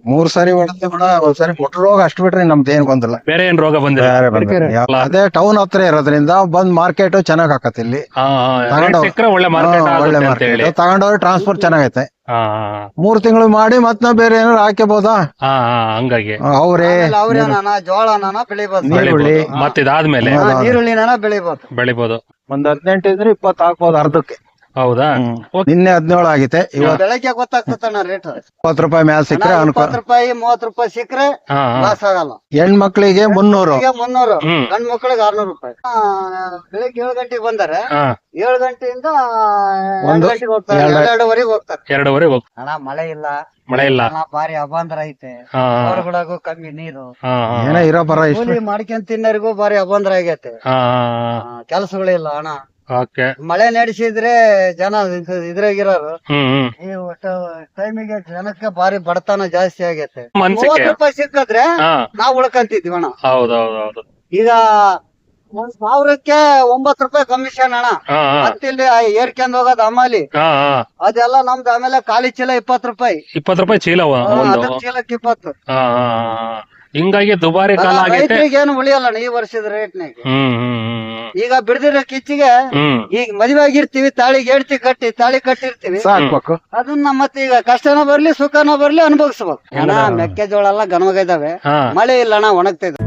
3 ಸರಿ ಹೊಡೆದ ಕೂಡ ಒಂದ್ಸರಿ ಮೊಟ್ಟ ರೋಗ ಅಷ್ಟು ಬಿಟ್ರೆ ನಮ್ದು ಏನ್ ಬಂದಿಲ್ಲ. ಬೇರೆ ಏನ್ ರೋಗ ಬಂದಿಲ್ಲ. ಅದೇ ಟೌನ್ ಹತ್ರ ಇರೋದ್ರಿಂದ ಬಂದ್ ಮಾರ್ಕೆಟ್ ಚೆನ್ನಾಗ್ ಆಕತ್ ಇಲ್ಲಿ. ಸಿಕ್ಕರೆ ಒಳ್ಳೆ ಮಾರ್ಕೆಟ್ ಒಳ್ಳೆ ಮಾರ್ಕೆಟ್ ತಗೊಂಡವ್ರೆ ಟ್ರಾನ್ಸ್ಪೋರ್ಟ್ ಚೆನ್ನಾಗೈತೆ. 3 ತಿಂಗಳು ಮಾಡಿ ಮತ್ ನಾವ್ ಬೇರೆ ಏನಾರು ಹಾಕ್ಯಬೋದಾ ಹಂಗಾಗಿ ಅವ್ರೇ ಅವ್ರೇನ ಜೋಳನ ಬೆಳಿಬೋದು, ನೀರುಳ್ಳಿ ಮತ್ ಇದಾದ್ಮೇಲೆ ಈರುಳ್ಳಿನ ಬೆಳಿಬೋದು. ಒಂದ್ 18 ಇದ್ರೆ 20 ಹಾಕ್ಬೋದು ಅರ್ಧಕ್ಕೆ. ಹೌದಾ? ನಿನ್ನೆ 17 ಆಗೈತೆ. ಇವತ್ತು ಬೆಳಗ್ಗೆ ಗೊತ್ತಾಗ್ತಣ್ಣ ರೇಟ್. 20 ರೂಪಾಯಿ ಮ್ಯಾಲ ಸಿಕ್ಕರೆ ಅನುಕೂಲ. 20 ರೂಪಾಯಿ 30 ರೂಪಾಯಿ ಸಿಕ್ಕರೆ ಲಾಸ್ ಆಗಲ್ಲ. ಹೆಣ್ಮಕ್ಳಿಗೆ 300, 300, ಗಂಡ್ ಮಕ್ಳಿಗೆ 600 ರೂಪಾಯಿ. ಬೆಳಿಗ್ಗೆ 7 ಗಂಟೆಗೆ ಬಂದರೆ 7 ಗಂಟೆಯಿಂದ 2 ಗಂಟೆಗೆ ಹೋಗ್ತಾರೆ, 2:30ವರೆಗೆ ಹೋಗ್ತಾರೆ. 2:30 ಅಣ್ಣ ಮಳೆ ಇಲ್ಲ, ಬಾರಿ ಅಭಾಂದ್ರ ಐತೆ. ಹೊರಗಡೆಗೂ ಕಮ್ಮಿ ನೀರು, ಏನೋ ಇರೋ ಬರ ಕೂಲಿ ಮಾಡ್ಕೊಂಡ್ ತಿನ್ನರಿಗೂ ಬಾರಿ ಅಭಾಂದ್ರ ಆಗೈತೆ. ಕೆಲಸಗಳಿಲ್ಲ ಅಣ್ಣ. ಮಳೆ ನಡೆಸಿದ್ರೆ ಜನ ಇದ್ರಾಗಿರೋರು ಈ ಒಟ್ಟು ಟೈಮಿಗೆ ಜನಕ್ಕೆ ಬಾರಿ ಬಡತನ ಜಾಸ್ತಿ ಆಗೈತೆ. 30 ರೂಪಾಯಿ ಸಿಕ್ಕಿದ್ರೆ ನಾವ್ ಉಳ್ಕಂತಿದ್ವಿ ಅಣ್ಣ. ಈಗ 1000ಕ್ಕೆ 9 ರೂಪಾಯಿ ಕಮಿಷನ್ ಅಣ್ಣ. ಮತ್ತಿಲ್ಲಿ ಏರ್ಕೊಂಡ್ ಹೋಗೋದು ಅಮಾಲಿ ಅದೆಲ್ಲ ನಮ್ದು. ಆಮೇಲೆ ಖಾಲಿ ಚೀಲ 20 ರೂಪಾಯಿ. 20 ರೂಪಾಯಿ ಚೀಲ, ಚೀಲಕ್ಕೆ 20. ಹಿಂಗಾಗಿ ದುಬಾರಿ ಕಾಲ ಆಗೈತೆ. ಏನು ಉಳಿಯಲ್ಲ ಈ ವರ್ಷದ ರೇಟ್ನಾಗ. ಈಗ ಬಿಡದಿರೋ ಕಿಚ್ಚಿಗೆ ಈಗ ಮದುವೆ ಆಗಿರ್ತೀವಿ, ತಾಳಿಗೆ ಹೇಳ್ತಿ ತಾಳಿ ಕಟ್ಟಿರ್ತೀವಿ. ಅದನ್ನ ಮತ್ತೆ ಈಗ ಕಷ್ಟನೋ ಬರ್ಲಿ ಸುಖನೋ ಬರ್ಲಿ ಅನುಭವಿಸ್ಬೇಕು. ಅಣ್ಣ ಮೆಕ್ಕೆಜೋಳ ಎಲ್ಲ ಘನವಾಗಿದ್ದಾವೆ, ಮಳೆ ಇಲ್ಲ ಅಣ್ಣ, ಒಣಗ್ತಾ ಇದೆ.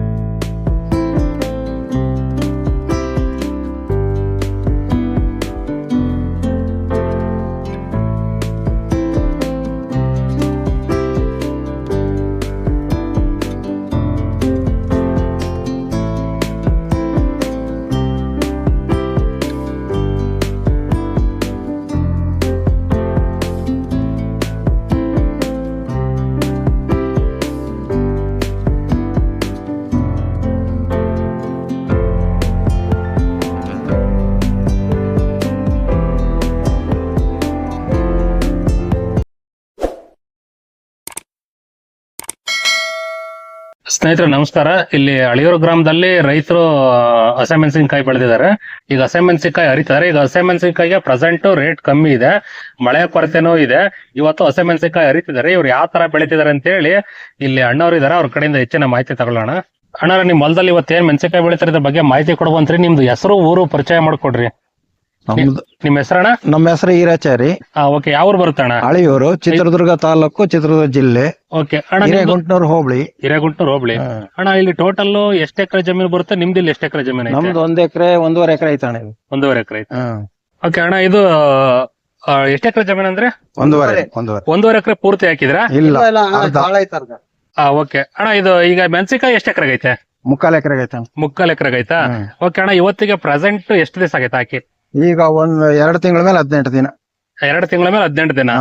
ಸ್ನೇಹಿತರೆ ನಮಸ್ಕಾರ. ಇಲ್ಲಿ ಅಳಿಯೂರು ಗ್ರಾಮದಲ್ಲಿ ರೈತರು ಹಸಿಮೆಣಸಿನಕಾಯಿ ಬೆಳೆದಿದ್ದಾರೆ. ಈಗ ಹಸಿಮೆಣಸಿನಕಾಯಿ ಹರಿತಾರೆ. ಈಗ ಹಸಿಮೆಣಸಿನಕಾಯಿಗೆ ಪ್ರೆಸೆಂಟ್ ರೇಟ್ ಕಮ್ಮಿ ಇದೆ, ಮಳೆ ಕೊರತೆನೂ ಇದೆ. ಇವತ್ತು ಹಸಿಮೆಣಸಿನಕಾಯಿ ಹರಿತಿದ್ದಾರೆ. ಇವ್ರು ಯಾವ ತರ ಬೆಳಿತಿದ್ದಾರೆ ಅಂತ ಹೇಳಿ ಇಲ್ಲಿ ಅಣ್ಣವ್ರು ಇದಾರೆ, ಅವ್ರ ಕಡೆಯಿಂದ ಹೆಚ್ಚಿನ ಮಾಹಿತಿ ತಗೊಳ್ಳೋಣ. ಅಣ್ಣವ್ರ, ನಿಮ್ ಹೊಲದಲ್ಲಿ ಇವತ್ತೇನ್ ಮೆಣಸಿನಕಾಯಿ ಬೆಳಿತಾರೆ ಇದ್ರ ಬಗ್ಗೆ ಮಾಹಿತಿ ಕೊಡುವಂತ್ರಿ. ನಿಮ್ದು ಹೆಸರು ಊರು ಪರಿಚಯ ಮಾಡ್ಕೊಡ್ರಿ. ನಿಮ್ ಹೆಸರಣ್ಣ? ನಮ್ಮ ಹೆಸರು ಈರಾಚಾರಿ. ಓಕೆ. ಯಾವ ಊರು ಬರುತ್ತಣ್ಣ? ಅಳಿಯೂರು, ಚಿತ್ರದುರ್ಗ ತಾಲೂಕು, ಚಿತ್ರದುರ್ಗ ಜಿಲ್ಲೆ. ಓಕೆ ಅಣ್ಣ. ಹಿರೇಗುಂಟನೂರು ಹೋಬಳಿ. ಹಿರೇಗುಂಟನೂರು ಹೋಬಳಿ. ಅಣ್ಣ, ಇಲ್ಲಿ ಟೋಟಲ್ ಎಷ್ಟು ಎಕರೆ ಜಮೀನು ಬರುತ್ತೆ? ನಿಮ್ದು ಇಲ್ಲಿ ಎಷ್ಟು ಎಕರೆ ಜಮೀನು? ನಮ್ದು 1 ಎಕರೆ 1.5 ಎಕರೆ ಐತೆ ಅಣ್ಣ. 1.5 ಎಕರೆ ಐತೆ. ಓಕೆ ಅಣ್ಣ, ಇದು ಎಷ್ಟು ಎಕರೆ ಜಮೀನು ಅಂದ್ರೆ? 1.5 ಎಕರೆ ಪೂರ್ತಿ ಹಾಕಿದ್ರ? ಇಲ್ಲ, ಓಕೆ ಅಣ್ಣ. ಇದು ಈಗ ಮೆಣಸಿನಕಾಯಿ ಎಷ್ಟು ಎಕರೆ ಐತೆ? 3/4 ಎಕರೆ ಐತೆ. 3/4 ಎಕರೆ ಐತಾ? ಓಕೆ ಅಣ್ಣ, ಇವತ್ತಿಗೆ ಪ್ರೆಸೆಂಟ್ ಎಷ್ಟು ದಿವಸ ಆಗೈತೆ ಹಾಕಿ? ಈಗ 2 ತಿಂಗಳ ಮೇಲೆ 18 ದಿನ. 2 ತಿಂಗಳ ಮೇಲೆ 18 ದಿನ.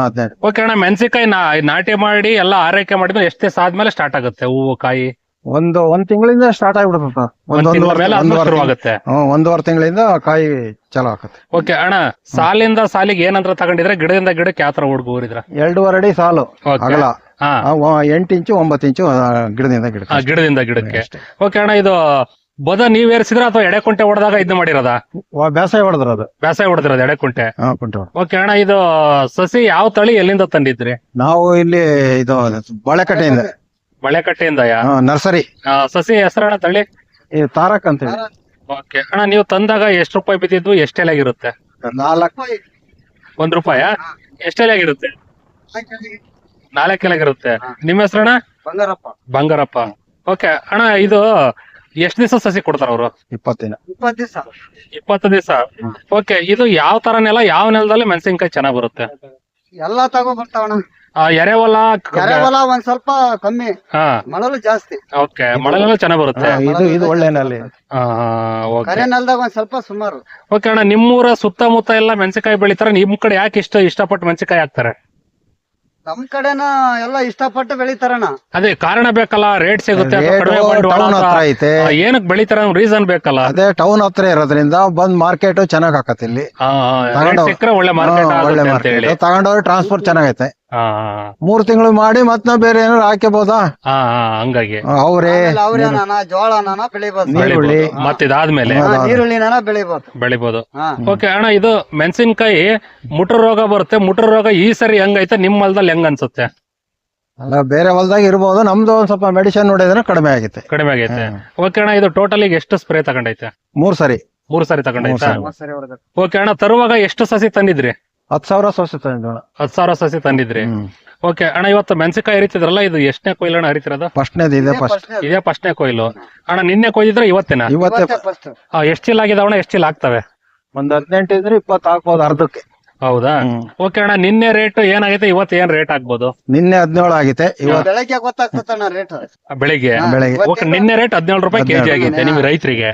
ಓಕೆ ಅಣ್ಣ, ಮೆಣಸಿನಕಾಯಿ ನಾಟಿ ಮಾಡಿ ಎಲ್ಲ ಆರೈಕೆ ಮಾಡಿದ್ರೆ ಎಷ್ಟು ದಿವಸ ಆದ್ಮೇಲೆ ಸ್ಟಾರ್ಟ್ ಆಗುತ್ತೆ ಹೂವು ಕಾಯಿ? ಒಂದ್ ತಿಂಗಳಿಂದ ಸ್ಟಾರ್ಟ್ ಆಗ್ಬಿಡುತ್ತೆ. 1.5 ತಿಂಗಳಿಂದ ಕಾಯಿ ಚಾಲು ಆಗುತ್ತೆ. ಓಕೆ ಅಣ್ಣ, ಸಾಲಿಂದ ಸಾಲಿಗೆ ಏನಂತ ತಗೊಂಡಿದ್ರೆ ಗಿಡದಿಂದ ಗಿಡಕ್ಕೆ ಯಾವ ತರ ಊರಿದ್ರ? 2.5 ಅಡಿ ಸಾಲು ಅಗಲ, 8 ಇಂಚು 9 ಇಂಚು ಗಿಡದಿಂದ ಗಿಡಕ್ಕೆ. ಓಕೆ ಅಣ್ಣ, ಇದು ಬದ ನೀವ್ ಏರಿಸಿದ್ರ ಅಥವಾ ಎಡೆಕುಂಟೆ ಹೊಡೆದಾಗ ಇದು ಮಾಡಿರೋದ? ಬೇಸಾಯ ಹೊಡೆದ್ರದು. ಬೇಸಾಯ ಹೊಡೆದಿರೋದು ಎಡೆಕುಂಟೆ. ಓಕೆ ಅಣ್ಣ, ಇದು ಸಸಿ ಯಾವ ತಳಿ ಎಲ್ಲಿಂದ ತಂದಿದ್ರಿ? ನಾವು ಇಲ್ಲಿ ಇದು ಬಾಳೆಕಟ್ಟೆಯಿಂದ. ಬಾಳೆಕಟ್ಟೆಯಿಂದ ನರ್ಸರಿ. ಸಸಿ ಹೆಸರಣ್ಣ ತಳಿ? ತಾರಕ್ ಅಂತ ಹೇಳಿ. ಓಕೆ ಅಣ್ಣ, ನೀವು ತಂದಾಗ ಎಷ್ಟು ರೂಪಾಯಿ ಬಿದ್ದಿದ್ವು? ಎಷ್ಟು ಎಲೆಗಿರುತ್ತೆ? 1 ರೂಪಾಯ? ಎಷ್ಟು ಎಲೆಗಿರುತ್ತೆ? 4 ಎಲೆಗಿರುತ್ತೆ. ನಿಮ್ಮ ಹೆಸರಣ್ಣ? ಬಂಗಾರಪ್ಪ. ಓಕೆ ಅಣ್ಣ, ಇದು ಎಷ್ಟ್ ದಿವಸ ಸಸಿ ಕೊಡ್ತಾರ ಅವರು? 20 ದಿನ. 20 ದಿವಸ. ಓಕೆ, ಇದು ಯಾವ ತರ ನೆಲ, ಯಾವ ನೆಲದಲ್ಲಿ ಮೆಣಸಿನಕಾಯಿ ಚೆನ್ನಾಗ್ ಬರುತ್ತೆ? ಎಲ್ಲಾ ತಗೋ ಬರ್ತಾವಣ್ಣ. ಎರೆಹೊಲ ಒಂದ್ ಸ್ವಲ್ಪ ಕಮ್ಮಿ, ಮಳಲು ಜಾಸ್ತಿ. ಓಕೆ, ಮಳೆನೂ ಚೆನ್ನಾಗ್ ಬರುತ್ತೆ. ಇದು ಒಳ್ಳೆ ನೆಲ. ಕರೆ ನೆಲದಾಗ ಒಂದ್ ಸ್ವಲ್ಪ ಸುಮಾರು. ಓಕೆ ಅಣ್ಣ, ನಿಮ್ಮೂರ ಸುತ್ತಮುತ್ತ ಎಲ್ಲ ಮೆಣಸಿನಕಾಯಿ ಬೆಳಿತಾರ. ನಿಮ್ ಕಡೆ ಯಾಕೆ ಇಷ್ಟಪಟ್ಟು ಮೆಣಸಿನಕಾಯಿ ಹಾಕ್ತಾರೆ? ನಮ್ ಕಡೆನ ಎಲ್ಲ ಇಷ್ಟಪಟ್ಟು ಬೆಳಿತಾರಣ್ಣ. ಅದೇ ಕಾರಣ ಬೇಕಲ್ಲ, ರೇಟ್ ಸಿಗುತ್ತೆ, ಏನಕ್ಕೆ ಬೆಳಿತಾರ ರೀಸನ್ ಬೇಕಲ್ಲ. ಅದೇ ಟೌನ್ ಹತ್ರ ಇರೋದ್ರಿಂದ ಬಂದ್ ಮಾರ್ಕೆಟ್ ಚೆನ್ನಾಗ್ ಆಕತ್ ಇಲ್ಲಿ. ಸಿಕ್ಕರೆ ಒಳ್ಳೆ ಮಾರ್ಕೆಟ್ ತಗೊಂಡವ್ರೆ ಟ್ರಾನ್ಸ್ಪೋರ್ಟ್ ಚೆನ್ನಾಗೈತೆ. 3 ತಿಂಗಳು ಮಾಡಿ ಮತ್ ನಾವ್ ಬೇರೆ ಏನಾರು ಹಾಕ್ಯಬೋದಾ ಹಂಗಾಗಿ ಅವ್ರೇ ಜೋಳನ ಬೆಳಿಬೋದು, ನೀರುಳ್ಳಿ ಮತ್ ಇದಾದ್ಮೇಲೆ ಈರುಳ್ಳಿನ ಬೆಳಿಬೋದು. ಓಕೆ ಅಣ್ಣ, ಇದು ಮೆಣಸಿನಕಾಯಿ ಮುಟ್ರ ರೋಗ ಬರುತ್ತೆ. ಮುಟ್ರ ರೋಗ ಈ ಸರಿ ಹೆಂಗೈತೆ? ನಿಮ್ ಹೊಲದಲ್ಲಿ ಹೆಂಗ್ ಅನ್ಸುತ್ತೆ? ಅಲ್ಲ ಬೇರೆ ಹೊಲದಾಗ ಇರ್ಬೋದು, ನಮ್ದು ಒಂದ್ ಸ್ವಲ್ಪ ಮೆಡಿಸಿನ್ ನೋಡಿದ್ರೆ ಕಡಿಮೆ ಆಗೈತೆ. ಕಡಿಮೆ ಆಗೈತೆ. ಓಕೆ ಅಣ್ಣ, ಇದು ಟೋಟಲ್ ಈಗ ಎಷ್ಟು ಸ್ಪ್ರೇ ತಗೊಂಡೈತೆ? 3 ಸರಿ 3 ಸಾರಿ ತಗೊಂಡೈತಾ? ಸರಿ ಹೊಡೆದ. ಓಕೆ ಅಣ್ಣ, ತರುವಾಗ ಎಷ್ಟು ಸಸಿ ತಂದಿದ್ರಿ? 10,000 ಸೋಸಿ ತಂದಿದ್ದೋಣ. 10,000 ಸಸಿ ತಂದಿದ್ರಿ. ಓಕೆ ಅಣ್ಣ, ಇವತ್ತು ಮೆಣಸಿನಕಾಯಿ ಹರಿತಿದ್ರಲ್ಲ, ಇದು ಎಷ್ಟನೇ ಕೊಯ್ಲು ಅಣ್ಣ ಹರಿತಿರೋದು? ಫಸ್ಟ್ನೇದು ಇದೆ. ಫಸ್ಟ್ ಇದೇ ಫಸ್ಟ್ನೇ ಕೊಯ್ಲು ಅಣ್ಣ. ನಿನ್ನೆ ಕೊಯ್ದಿದ್ರೆ ಇವತ್ತೇನಾ? ಇವತ್ತೇ ಫಸ್ಟ್ ಎಷ್ಟು ಚೀಲ ಆಗಿದಾವಣ್ಣ? ಎಷ್ಟು ಚೀಲ ಆಗ್ತವೆ? ಒಂದ್ 18 ಇದ್ರೆ 20 ಹಾಕ್ಬೋದು ಅರ್ಧಕ್ಕೆ. ಹೌದಾ? ಓಕೆ ಅಣ್ಣ, ನಿನ್ನೆ ರೇಟ್ ಏನಾಗೈತೆ, ಇವತ್ತು ಏನ್ ರೇಟ್ ಆಗ್ಬೋದು? ನಿನ್ನೆ 17 ಆಗೈತೆ, ಇವತ್ತು ಬೆಳಗ್ಗೆ ಗೊತ್ತಾಗ್ತಣ್ಣ ರೇಟ್. ಬೆಳಿಗ್ಗೆ ಬೆಳಗ್ಗೆ ಓಕೆ, ನಿನ್ನೆ ರೇಟ್ 17 ರೂಪಾಯಿ ಕೆಜಿ ಆಗೈತೆ ನಿಮ್ಗೆ ರೈತರಿಗೆ.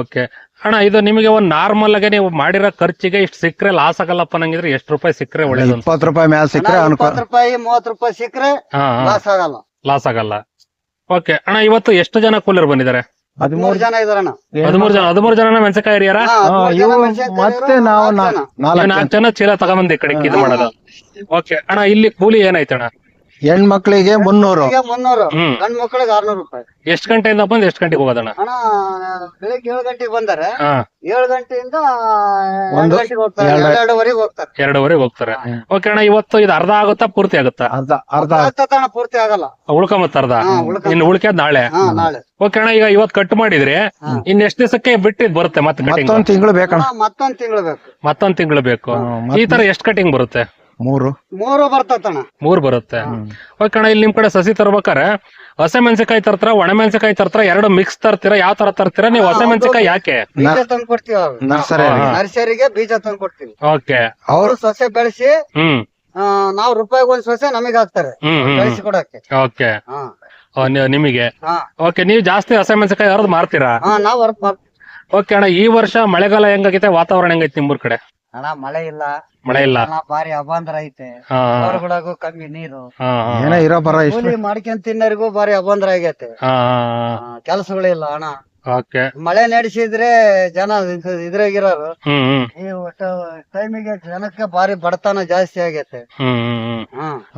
ಓಕೆ ಅಣ್ಣ, ಇದು ನಿಮಗೆ ಒಂದ್ ನಾರ್ಮಲ್ ಆಗಿ ನೀವು ಮಾಡಿರೋ ಖರ್ಚಿಗೆ ಇಷ್ಟು ಸಿಕ್ಕರೆ ಲಾಸ್ ಆಗಲ್ಲಪ್ಪ ನಂಗಿದ್ರೆ ಎಷ್ಟು ರೂಪಾಯಿ ಸಿಕ್ಕರೆ ಒಳ್ಳೇದು? 20 ರೂಪಾಯಿ ಮ್ಯಾಲ ಸಿಕ್ಕರೆ ಅನುಕೂಲ. 20 ರೂಪಾಯಿ 30 ರೂಪಾಯಿ ಸಿಕ್ಕರೆ ಲಾಸ್ ಆಗಲ್ಲ. ಲಾಸ್ ಆಗಲ್ಲ. ಓಕೆ ಅಣ್ಣ, ಇವತ್ತು ಎಷ್ಟು ಜನ ಕೂಲರ್ ಬಂದಿದ್ದಾರೆ? 13 ಜನ ಇದಾರಣ್ಣ. 13 ಜನ ಮೆಣಸಿನಕಾಯಿ ಹರಿಯಾರ? ಮತ್ತೆ ನಾವು 4 ಜನ ಚೀಲ ತಗೊಂಬಂದು ಈ ಕಡೆಗೆ ಇದು ಮಾಡೋದು. ಓಕೆ ಅಣ್ಣ, ಇಲ್ಲಿ ಕೂಲಿ ಏನಾಯ್ತು ಅಣ್ಣ? ಹೆಣ್ಮಕ್ಳಿಗೆ 300, 300, ಗಂಡ್ ಮಕ್ಳಿಗೆ 600 ರೂಪಾಯಿ. ಎಷ್ಟು ಗಂಟೆಯಿಂದ ಬಂದು ಎಷ್ಟು ಗಂಟೆಗೆ ಹೋಗೋದಣ್ಣ? ಅಣ್ಣ ಬೆಳಿಗ್ಗೆ 7 ಗಂಟೆಗೆ ಬಂದರೆ ಹಾ, 7 ಗಂಟೆಯಿಂದ 2 ಗಂಟೆಗೆ ಹೋಗ್ತಾರೆ, 2:30 ಹೋಗ್ತಾರೆ. 2:30 ಹೋಗ್ತಾರೆ. ಓಕೆ ಅಣ್ಣ, ಇವತ್ತು ಇದು ಅರ್ಧ ಆಗುತ್ತಾ ಪೂರ್ತಿ ಆಗುತ್ತಾ? ಅರ್ಧ ಆಗ್ತದಣ್ಣ, ಪೂರ್ತಿ ಆಗಲ್ಲ. ಉಳ್ಕೊಂಬತ್ತ ಅರ್ಧ, ಉಳ್ಕೊಂಬ. ಇನ್ನು ಉಳ್ಕ್ಯಾದ ನಾಳೆ. ನಾಳೆ. ಓಕೆ ಅಣ್ಣ, ಈಗ ಇವತ್ತು ಕಟ್ ಮಾಡಿದ್ರೆ ಇನ್ ಎಷ್ಟು ದಿವಸಕ್ಕೆ ಬಿಟ್ಟಿದ್ ಬರುತ್ತೆ ಮತ್ತೆ ಕಟಿಂಗ್? ಮತ್ತೊಂದ್ ತಿಂಗಳು ಬೇಕಣ್ಣ. ಮತ್ತೊಂದ್ ತಿಂಗಳು ಬೇಕು. ಮತ್ತೊಂದ್ ತಿಂಗಳು ಬೇಕು. ಈ ತರ ಎಷ್ಟು ಕಟಿಂಗ್ ಬರುತ್ತೆ? 3 ಬರ್ತತಣ್ಣ. 3 ಬರುತ್ತೆ. ಓಕೆ ಅಣ್ಣ, ಇಲ್ಲಿ ನಿಮ್ ಕಡೆ ಸಸಿ ತರ್ಬೇಕಾರೆ ಹಸೆ ಮೆಣಸಿನಕಾಯಿ ತರ್ತಾರ, ಒಣ ಮೆಣಸಿನಕಾಯಿ ತರ್ತಾರ, 2 ಮಿಕ್ಸ್ ತರ್ತೀರಾ? ಯಾವ ತರ ತರ್ತೀರಾ ನೀವು? ಹಸೆ ಮೆಣಸಿನಕಾಯಿ ಯಾಕೆ? ಬೀಜ ತಂದು ಕೊಡ್ತೀವಿ. ನರ್ಸರಿಗೆ ಬೀಜ ತಂದು ಕೊಡ್ತೀವಿ. ಓಕೆ, ಅವರು ಸೊಸೆ ಬೆಳೆಸಿ ಹ್ಮ್ ನಾವು ರೂಪಾಯಿಗೆ ಒಂದ್ ಸೊಸೆ ನಮಗೆ ಹಾಕ್ತಾರೆ ಬೆಳೆಸಿ ಕೊಡಕ್ಕೆ. ಓಕೆ, ನಿಮಗೆ. ಓಕೆ, ನೀವು ಜಾಸ್ತಿ ಹಸೆ ಮೆಣಸಿನಕಾಯಿ ಹರಿದು ಮಾರ್ತೀರಾ? ನಾವು ಓಕೆ ಅಣ್ಣ, ಈ ವರ್ಷ ಮಳೆಗಾಲ ಹೆಂಗಾಗೈತೆ, ವಾತಾವರಣ ಹೆಂಗೈತೆ ನಿಮ್ಮೂರ್ ಕಡೆ? ಅಣ್ಣ ಮಳೆ ಇಲ್ಲ, ಮಳೆ ಇಲ್ಲ, ಭಾರಿ ಅಭಾಂದ್ರ ಐತೆ. ಹೊರಗಡೆಗೂ ಕಮ್ಮಿ ನೀರು, ಏನೋ ಇರೋ ಬರ ಕೂಲಿ ಮಾಡ್ಕೊಂಡ್ ತಿನ್ನರಿಗೂ ಭಾರಿ ಅಭಾಂದ್ರ ಆಗೈತೆ. ಕೆಲಸಗಳಿಲ್ಲ ಅಣ್ಣ. ಓಕೆ, ಮಳೆ ನಡೆಸಿದ್ರೆ ಜನ ಇದ್ರಾಗಿರೋರು ಹ್ಮ್ ಈ ಒಟ್ಟು ಟೈಮಿಗೆ ಜನಕ್ಕೆ ಭಾರಿ ಬಡತನ ಜಾಸ್ತಿ ಆಗೈತೆ.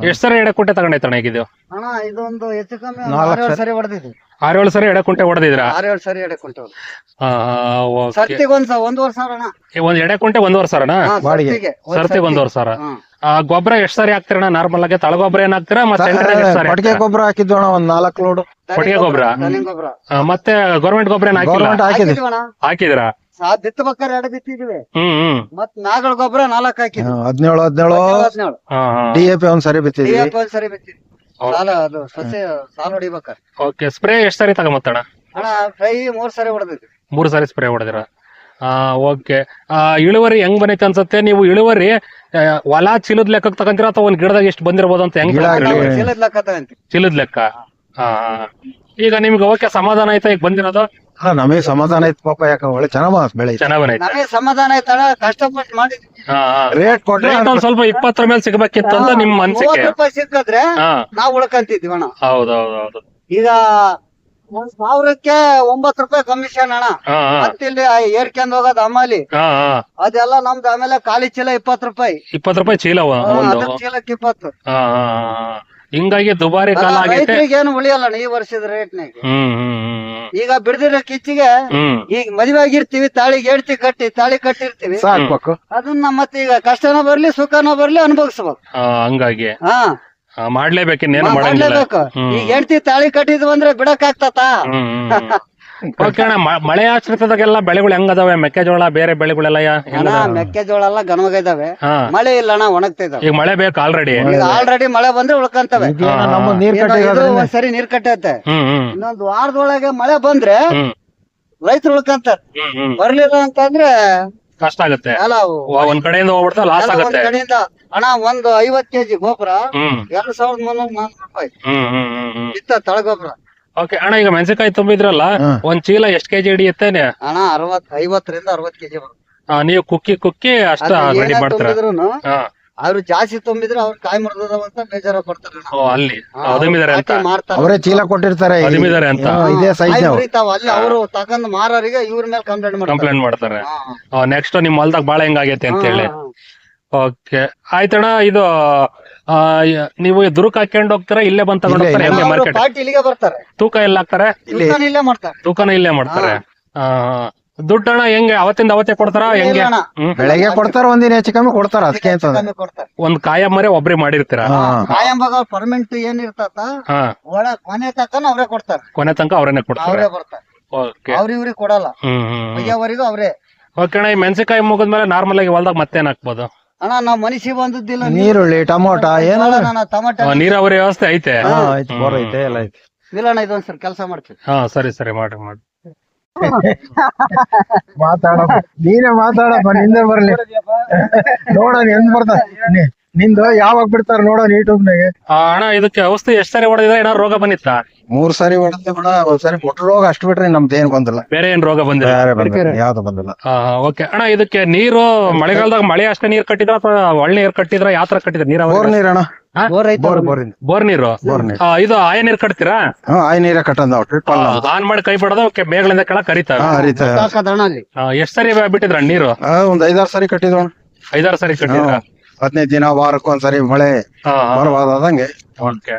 ಎಷ್ಟ್ ಸರಿ ಎಡೆಕುಂಟೆ ತಗೊಂಡೈತಣ್ಣ ಈಗಿದು? ಅಣ್ಣ ಇದೊಂದು ಹೆಚ್ಚು ಕಮ್ಮಿ 6-7 ಸರಿ ಹೊಡೆದಿದ್ವಿ. 6-7 ಸರಿ ಎಡೆಕುಂಟೆ ಹೊಡೆದಿದ್ರ? 6-7 ಸರಿ ಎಡೆಕುಂಟೆ ಹೊಡೆದಿದ್ರ? ಸರ್ತಿಗೆ 1 ವರ್ಷ ಅಣ್ಣ. ಒಂದ್ ಎಡೆಕುಂಟೆ 1 ವರ್ಷ ಸರ್ತಿಗೆ 1 ವರ್ಷ. ಗೊಬ್ಬರ ಎಷ್ಟ್ ಸಾರಿ ಹಾಕ್ತಿರಣ್ಣ ನಾರ್ಮಲ್ ಆಗಿ? ತಳಗೊಬ್ಬರ ಏನ್ ಹಾಕ್ತೀರಾ? ಕೊಟ್ಟಿಗೆ ಗೊಬ್ಬರ ಹಾಕಿದ್ವಿ ಅಣ್ಣ, ಒಂದ್ 4 ಲೋಡ್ ಕೊಟ್ಟಿಗೆ ಗೊಬ್ಬರ. ಮತ್ತೆ ಗೌರ್ಮೆಂಟ್ ಗೊಬ್ಬರ ಏನ್ ಹಾಕಿಲ್ಲ? ಹಾಕಿದ್ರ? ಬಿತ್ತಬೇಕಾದ್ರೆ 2 ಬಿತ್ತಿದ್ವಿ. ಮತ್ ನಾಗರ ಗೊಬ್ಬರ 4 ಹಾಕಿದ್ವಿ. 17 DAP ಒಂದ್ ಸರಿ ಬಿತ್ತಿದ್ವಿ. ಒಂದ್ ಸರಿ ಬಿತ್ತಿದ್ವಿ. ಅದು ಸಸ್ಯ ಸಾಲ ಹೊಡಿಬೇಕಾರೆ. ಓಕೆ, ಸ್ಪ್ರೇ ಎಷ್ಟ್ ಸಾರಿ ತಗೊಂಬತ್ತಣ್ಣ? ಅಣ್ಣ ಫ್ರೈ 3 ಸರಿ ಹೊಡೆದಿದ್ವಿ. 3 ಸಾರಿ ಸ್ಪ್ರೇ ಹೊಡೆದಿರ? ಓಕೆ, ಇಳುವರಿ ಹೆಂಗ್ ಬಂದೈತೆ ಅನ್ಸುತ್ತೆ? ನೀವು ಇಳುವರಿ ಹೊಲ ಚೀಲದ ಲೆಕ್ಕಕ್ಕೆ ತಗೊಂತೀರಾ ಅಥವಾ ಒಂದ್ ಗಿಡದಾಗ ಎಷ್ಟು ಬಂದಿರಬಹುದು ಅಂತ ಹೆಂಗ್? ಚೀಲದ ಲೆಕ್ಕ ತಗೊಂತೀವಿ. ಚೀಲದ ಲೆಕ್ಕ. ಈಗ ನಿಮ್ಗೆ ಓಕೆ ಸಮಾಧಾನ ಆಯ್ತಾ ಈಗ ಬಂದಿರೋದು? ನಮಗೆ ಸಮಾಧಾನ ಐತ್ ಪಾಪ, ಯಾಕ ಒಳ್ಳೆ ಚೆನ್ನಾಗ್ ಬೆಳೆ ಚೆನ್ನಾಗ್ ಬಂದೈತೆ. ನಮಗೆ ಸಮಾಧಾನ ಆಯ್ತಣ್ಣ, ಕಷ್ಟಪಟ್ಟು ಮಾಡಿದ್ವಿ. ರೇಟ್ ಕೊಟ್ರೆ ಒಂದ್ ಸ್ವಲ್ಪ 20 ಮೇಲೆ ಸಿಗಬೇಕಿತ್ತು ಅಂತ ನಿಮ್ ಅನ್ಸಿಕೆ? 30 ರೂಪಾಯಿ ಸಿಕ್ಕಿದ್ರೆ ನಾವು ಉಳ್ಕಂತಿದ್ವಿ ಅಣ್ಣ. ಹೌದೌದೌದು. ಈಗ 1000ಕ್ಕೆ 9 ರೂಪಾಯಿ ಕಮಿಷನ್ ಅಣ್ಣ. ಮತ್ತೆ ಇಲ್ಲಿ ಏರ್ಕೊಂಡ್ ಹೋಗೋದು ಅಮಾಲಿ, ಅದೆಲ್ಲ ನಮ್ದು. ಆಮೇಲೆ ಖಾಲಿ ಚೀಲ 20 ರೂಪಾಯಿ. 20 ರೂಪಾಯಿ ಚೀಲ ಚೀಲಕ್ಕೆ 20. ಹಿಂಗಾಗಿ ದುಬಾರಿ ಕಾಲ ಆಗೈತೆ. ಏನು ಉಳಿಯಲ್ಲ ಈ ವರ್ಷದ ರೇಟ್ನಾಗ. ಈಗ ಬಿಡದಿರೋ ಕಿಚ್ಚಿಗೆ ಈಗ ಮದುವೆ ಆಗಿರ್ತೀವಿ, ತಾಳಿಗೆ ಹೇಳ್ತಿ ಕಟ್ಟಿ ತಾಳಿ ಕಟ್ಟಿರ್ತೀವಿ, ಸಾಕ್ಬೇಕು. ಅದನ್ನ ಮತ್ತೆ ಈಗ ಕಷ್ಟನೋ ಬರ್ಲಿ ಸುಖನೋ ಬರ್ಲಿ ಅನುಭವಿಸ್ಬೇಕು. ಹಂಗಾಗಿ ಮಾಡ್ಲೇಬೇಕು, ಮಾಡ್ಲೇಬೇಕು. ಈಗ ಹೇಳ್ತಿ ತಾಳಿ ಕಟ್ಟಿದ್ವು ಅಂದ್ರೆ ಬಿಡಕ್ ಆಗ್ತತ? ಓಕೆ ಅಣ್ಣ, ಮಳೆ ಆಶ್ರಿತದಾಗೆಲ್ಲ ಬೆಳೆಗಳು ಹೆಂಗ್ ಅದಾವೆ? ಮೆಕ್ಕೆಜೋಳ ಬೇರೆ ಬೆಳೆಗಳೆಲ್ಲ ಮೆಕ್ಕೆಜೋಳ ಎಲ್ಲ ಗನವಾಗ ಇದಾವೆ. ಮಳೆ ಇಲ್ಲ ಅಣ್ಣ, ಒಣಗ್ತಾ ಇದಾವೆ. ಈಗ ಮಳೆ ಬೇಕು ಆಲ್ರೆಡಿ. ಆಲ್ರೆಡಿ ಮಳೆ ಬಂದ್ರೆ ಉಳ್ಕಂತವೆ. ಒಂದ್ಸರಿ ನೀರ್ ಕಟ್ಟೈತೆ. ಇನ್ನೊಂದು ವಾರದೊಳಗೆ ಮಳೆ ಬಂದ್ರೆ ರೈತರು ಉಳ್ಕಂತಾರೆ. ಬರ್ಲಿಲ್ಲ ಅಂತಂದ್ರೆ ಕಷ್ಟ ಆಗುತ್ತೆ. ಒಂದ್ ಕಡೆಯಿಂದ ಹೋಗ್ಬಿಡ್ತಾ ಲಾಸ್ ಆಗುತ್ತೆ. ಅಣ್ಣ ಒಂದು 50 ಕೆಜಿ ಗೊಬ್ಬರ 2300-400 ರೂಪಾಯಿ ಇತ್ತ ತಳಗೊಬ್ಬರ. ಓಕೆ ಅಣ್ಣ, ಈಗ ಮೆಣಸಿನಕಾಯಿ ತುಂಬಿದ್ರಲ್ಲ, ಒಂದ್ ಚೀಲ ಎಷ್ಟ್ ಕೆಜಿ ಹಿಡಿಯುತ್ತೆ ಅಣ್ಣ? 50ರಿಂದ 60 ಕೆಜಿ ಬರುತ್ತೆ. ನೀವು ಕುಕ್ಕಿ ಅಷ್ಟ ರೆಡಿ ಮಾಡ್ತಾರೆ? ಅವ್ರು ಜಾಸ್ತಿ ತುಂಬಿದ್ರೆ ಅವ್ರ ಕಾಯಿ ಮುರಿದವ ಅಂತ ಬೇಜಾರ ಪಡ್ತಾರೆ. ಅಲ್ಲಿ ಅದಿಮಿದಾರೆ ಅಂತ ಅವರೇ ಚೀಲ ಕೊಟ್ಟಿರ್ತಾರೆ, ಅದಿಮಿದಾರೆ ಅಂತ ಇದೇ ಸೈಜ್ ಅಲ್ಲಿ ಅವರು ತಕೊಂಡ್ ಮಾರೋರಿಗೆ ಇವ್ರ ಮೇಲೆ ಕಂಪ್ಲೇಂಟ್ ಮಾಡ್ತಾರೆ. ನೆಕ್ಸ್ಟ್ ನಿಮ್ ಹೊಲ್ದಾಗ ಬಾಳ ಹೆಂಗಾಗೈತೆ ಅಂತ ಹೇಳಿ. ಓಕೆ ಆಯ್ತಣ್ಣ, ಇದು ನೀವು ದುರುಕ್ ಹಾಕೊಂಡ್ ಹೋಗ್ತಾರ, ಇಲ್ಲೇ ಬಂದ್ ತಗೊಂಡ್ ಹೋಗ್ತಾರೆ? ಹೆಂಗೆ ಮಾರ್ಕೆಟ್? ಇಲ್ಲಿಗೆ ಬರ್ತಾರೆ. ತೂಕ ಎಲ್ಲ ಹಾಕ್ತಾರೆ? ಇಲ್ಲೇ ಮಾಡ್ತಾರೆ. ತೂಕನ ಇಲ್ಲೇ ಮಾಡ್ತಾರೆ. ದುಡ್ಡಣ್ಣ ಹೆಂಗೆ ಅವತ್ತಿಂದ ಅವತ್ತೇ ಕೊಡ್ತಾರ ಹೆಂಗೆ? ಅಣ್ಣ. ಹ್ಮ್. ಬೆಳಗ್ಗೆ ಕೊಡ್ತಾರ, ಒಂದಿನ ಹೆಚ್ಚು ಕಮ್ಮಿ ಕೊಡ್ತಾರ, ಅದಕ್ಕೆ ಅಂತ ಕಮ್ಮಿ ಕೊಡ್ತಾರೆ. ಒಂದ್ ಕಾಯ ಮರೆ ಒಬ್ರೇ ಮಾಡಿರ್ತೀರ? ಕಾಯಂಬಾಗ ಪರ್ಮನೆಂಟ್ ಏನ್ ಇರ್ತತ ಹಾ, ಒಳ ಕೊನೆ ತಕನ ಅವ್ರೇ ಕೊಡ್ತಾರೆ, ಕೊನೆ ತನಕ ಅವ್ರೇನೆ ಕೊಡ್ತಾರೆ. ಅವ್ರೇ ಬರ್ತಾರೆ, ಓಕೆ. ಅವ್ರಿವ್ರಿಗೆ ಕೊಡಲ್ಲ, ಬಗೆಯವರೆಗೂ ಅವ್ರೇ. ಓಕೆ ಅಣ್ಣ, ಈ ಮೆಣಸಿನಕಾಯಿ ಮುಗಿದ್ಮೇಲೆ ನಾರ್ಮಲ್ ಆಗಿ ಹೊಲ್ದಾಗ ಮತ್ತೇನ್ ಹಾಕ್ಬೋದು? ಅಣ್ಣ ನಾವ್ ಮನಸ್ಸಿಗೆ ಬಂದದ್ದಿಲ್ಲ, ನೀರುಳ್ಳಿ, ಟೊಮೊಟ ಏನಲ್ಲ ಟಮಾಟ ನೀರಾವರಿ ವ್ಯವಸ್ಥೆ ಐತೆ? ಐತೆ, ಬೋರ್ ಐತೆ, ಎಲ್ಲ ಐತೆ. ಇಲ್ಲ ಅಣ್ಣ, ಇದೊಂದ್ಸರಿ ಕೆಲಸ ಮಾಡ್ತೀವಿ. ಹಾ, ಸರಿ ಸರಿ, ಮಾಡಿ ಮಾಡಿ. ಮಾತಾಡಪ್ಪ, ನೀನೇ ಮಾತಾಡಪ್ಪ, ನಿಂದೆ ಬರ್ಲಿ ನೋಡೋಣ ಹೆಂಗ್ ಬರ್ತ. ನಿಂದು ಯಾವಾಗ ಬಿಡ್ತಾರ ನೋಡೋಣ ಯೂಟ್ಯೂಬ್ನಾಗೆ. ಅಣ್ಣ, ಇದಕ್ಕೆ ಔಷಧಿ ಎಷ್ಟ್ ಸರಿ ಹೊಡೆದಿದ್ರೆ ಏನಾರು ರೋಗ ಬಂದಿತ್ತಾ? 3 ಸಾರಿ ಹೊಡೆದ ಬಿಡ, ಒಂದ್ಸರಿ ಮುಟ್ಟ ರೋಗ ಅಷ್ಟು ಬಿಟ್ರೆ ನಮ್ದು ಏನ್ ಬಂದಿಲ್ಲ, ಬೇರೆ ಏನ್ ರೋಗ ಬಂದಿಲ್ಲ? ಬೇರೆ ಬಂದಿಲ್ಲ, ಯಾವ್ದು ಬಂದಿಲ್ಲ. ಓಕೆ ಅಣ್ಣ, ಇದಕ್ಕೆ ನೀರು ಮಳೆಗಾಲದಾಗ ಮಳೆ ಅಷ್ಟೇ ನೀರ್ ಕಟ್ಟಿದ್ರ ಅಥವಾ ಒಳ್ಳೆ ನೀರ್ ಕಟ್ಟಿದ್ರ? ಯಾವ ತರ ಕಟ್ಟಿದ್ರ? ಬೋರ್ ನೀರಾವರಿ ನೀರಣ್ಣ, ಬೋರ್ ಐತೆ ಬೋರ್ ಬೋರಿಂದ ಬೋರ್ ನೀರು. ಬೋರ್ ನೀರು. ಇದು ಆಯ ನೀರ್ ಕಟ್ತೀರಾ? ಆಯ್ ನೀರೇ ಕಟ್ಟಂದ ನಾವು ಟ್ರಿಪಲ್ ಆನ್ ಮಾಡಿ ಕೈ ಬಿಡೋದು ಮೇಘಗಳಿಂದ ಕೆಳಗ್ ಕರಿತಾವ. ಹರಿತ. ಹಾಕದಣ್ಣ ಅಲ್ಲಿ. ಎಷ್ಟ್ ಸರಿ ಬಿಟ್ಟಿದ್ರ ನೀರು? ಒಂದ್ 5-6 ಸಾರಿ ಕಟ್ಟಿದ್ವಣ. 5-6 ಸರಿ ಕಟ್ಟಿದ್ರ? 15 ದಿನ ವಾರಕ್ಕೊಂದ್ಸರಿ ಮಳೆ ಬರಬಾರ್ದಂಗೆ. ಓಕೆ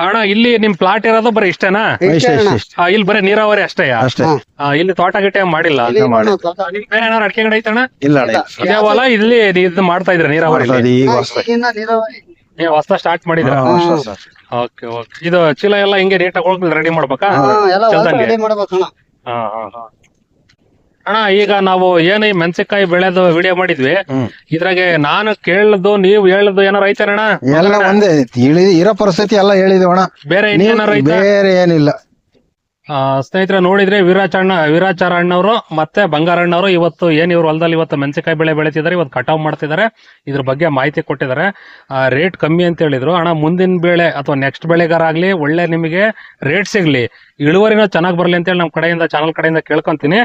ಅಣ್ಣ, ಇಲ್ಲಿ ನಿಮ್ ಪ್ಲಾಟ್ ಇರೋದು ಬರೀ ಇಷ್ಟೇನಾ? ಇಷ್ಟ ಇಷ್ಟ ಇಷ್ಟ ಇಲ್ಲಿ ಬರೀ ನೀರಾವರಿ ಅಷ್ಟೇ? ಅಷ್ಟೇ. ಇಲ್ಲಿ ತೋಟ ಗಿಟ್ಟ ಮಾಡಿಲ್ಲ? ನಿಮ್ ಬೇರೆ ಏನಾರು ಅಡಿಕೆ ಗಿಡ ಐತಣ್ಣ? ಇಲ್ಲ ಅಣ್ಣ, ಇದಾವಲ್ಲ, ಇಲ್ಲಿ ಇದು ಮಾಡ್ತಾ ಇದ್ರ ನೀರಾವರಿ? ಈಗ ಹೊಸ್ದಾಗಿ. ನೀವು ಹೊಸ ಸ್ಟಾರ್ಟ್ ಮಾಡಿದ್ರ? Okay okay. ಇದು ಚೀಲ ಎಲ್ಲ ಹಿಂಗೆ ನೀಟಾಗಿ ಹೋಗಿ ರೆಡಿ ಮಾಡ್ಬೇಕಾ? ಚಲ್ದಂಗೆ? ರೆಡಿ ಮಾಡ್ಬೇಕಣ್ಣ. ಅಣ್ಣ, ಈಗ ನಾವು ಏನು ಈ ಮೆಣಸಿನಕಾಯಿ ಬೆಳೆದು ವಿಡಿಯೋ ಮಾಡಿದ್ವಿ, ಇದ್ರಾಗೆ ನಾನು ಕೇಳದು ನೀವು ಹೇಳದು ಏನಾರ ಐತೇನಣ್ಣ? ಎಲ್ಲ ಒಂದೇ ಇರೋ ಪರಿಸ್ಥಿತಿ ಎಲ್ಲ ಹೇಳಿದವಣ, ಬೇರೆ ಏನಾರ ಐತ? ಬೇರೆ ಏನಿಲ್ಲ. ಸ್ನೇಹಿತರೆ, ನೋಡಿದ್ರೆ ವೀರಾಚಾರ ಅಣ್ಣವರು ಮತ್ತೆ ಬಂಗಾರಣ್ಣವರು ಇವತ್ತು ಏನ್ ಇವ್ರು ಹೊಲದಲ್ಲಿ ಇವತ್ತು ಮೆಣಸಿನಕಾಯಿ ಬೆಳೆ ಬೆಳೀತಿದ್ದಾರೆ, ಇವತ್ತು ಕಟಾವ್ ಮಾಡ್ತಿದ್ದಾರೆ, ಇದ್ರ ಬಗ್ಗೆ ಮಾಹಿತಿ ಕೊಟ್ಟಿದ್ದಾರೆ. ರೇಟ್ ಕಮ್ಮಿ ಅಂತ ಹೇಳಿದ್ರು. ಅಣ್ಣ, ಮುಂದಿನ ಬೆಳೆ ಅಥವಾ ನೆಕ್ಸ್ಟ್ ಬೆಳೆಗಾರಾಗ್ಲಿ ಒಳ್ಳೆ ನಿಮಗೆ ರೇಟ್ ಸಿಗ್ಲಿ, ಇಳುವರಿನ ಚೆನ್ನಾಗಿ ಬರ್ಲಿ ಅಂತೇಳಿ ನಮ್ಮ ಕಡೆಯಿಂದ, ಚಾನಲ್ ಕಡೆಯಿಂದ ಕೇಳ್ಕೊಂತೀನಿ.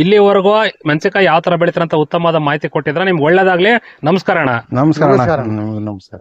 ಇಲ್ಲಿವರೆಗೂ ಮೆಣಸಿನಕಾಯಿ ಯಾವ ತರ ಬೆಳಿತಾರಂತ ಉತ್ತಮವಾದ ಮಾಹಿತಿ ಕೊಟ್ಟಿದ್ರೆ ನಿಮ್ಗೆ ಒಳ್ಳೇದಾಗ್ಲಿ. ನಮಸ್ಕಾರ ಅಣ್ಣ. ನಮಸ್ಕಾರ. ನಮಸ್ಕಾರ.